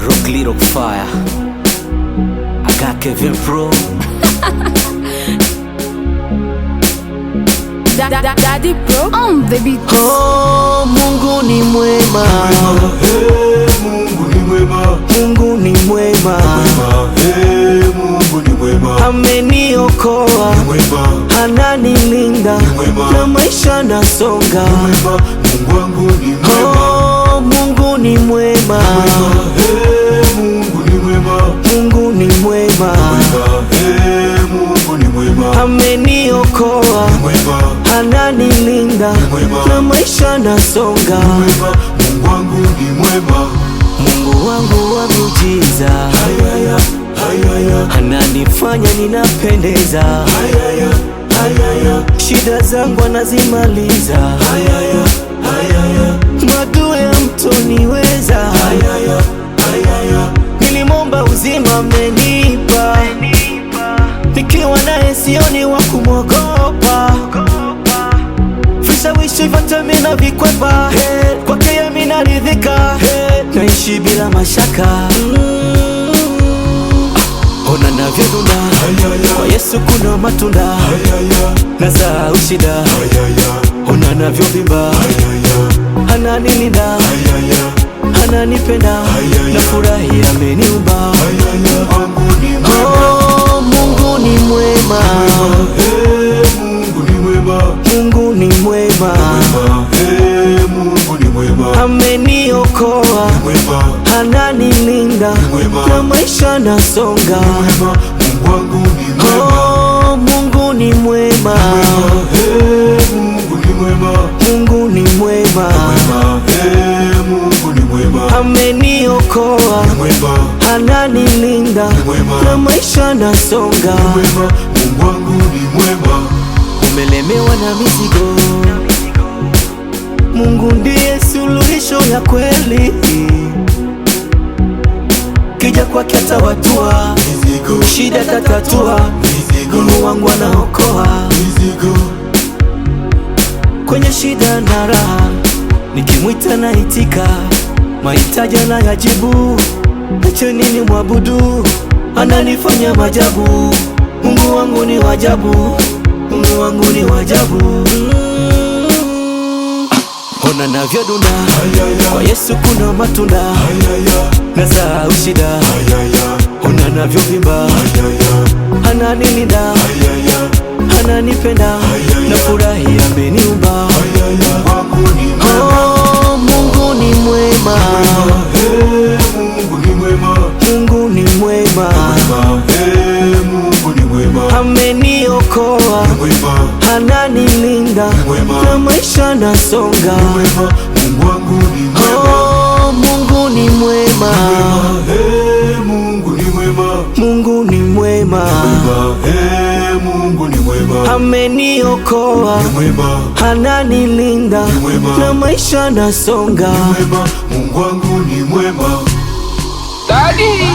Rock Little Fire. I got Kevin Pro. Daddy Pro on the beat. Oh, Mungu ni mwema. Mungu ni mwema. Mungu ni mwema. Mungu ni mwema. Ameniokoa, ananilinda, na maisha nasonga. Mungu wangu ni mwema. Oh, Mungu ni mwema. Mungu ni mwema. Mungu ni mwema. Mungu ni mwema. Ameniokoa, ananilinda, na maisha nasonga. Mungu wangu ni mwema. Mungu wangu wa miujiza, ananifanya ninapendeza. Shida zangu anazimaliza. Maadui hamtoniweza. Nilimwomba uzima amenipa, nikiwa naye sioni wa kumwogopa. Vishawishi vyote mina vikwepa, kwake yeye mina ridhika. Naishi bila mashaka. Ona navyodunda, kwa Yesu kuna matunda. Nasahau shida, ona navyovimba. Ananilinda, ananipenda, nafurahi ameniumba. Oh, Mungu ni mwema. Mungu ni mwema. Mungu ni mwema. Mungu ni mwema. Ameniokoa, ananilinda, na maisha nasonga. Mungu wangu ni mwema. Oh, Mungu ni mwema. Mungu ni mwema. Mungu ni mwema. Mungu ni mwema. Ameniokoa, ananilinda, na maisha nasonga. Mungu wangu ni mwema. Umelemewa na mizigo, Mungu ndiye suluhisho ya kweli. Kija kwake atawatua, shida tatatua. Mungu wangu anaokoa, kwenye shida na raha. Nikimwita naitika, mahitaji anayajibu. Acha nini mwabudu, ananifanya majabu. Mungu wangu ni wajabu, Mungu wangu ni wajabu. Ona navyodunda, kwa Yesu kuna matunda. Nasahau shida, ona navyovimba. Ananilinda, ananipenda, nafurahi ameniumba. Oh, Mungu ni mwema. Mungu ni mwema. Mungu ni mwema. Mungu ni mwema. Ameniokoa, ananilinda, na maisha nasonga. Mungu wangu ni mwema. Oh, Mungu ni mwema. Mungu ni mwema. Mungu ni mwema. Mungu ni mwema. Ameniokoa, ananilinda, na maisha nasonga. Mungu wangu ni mwema. Daddy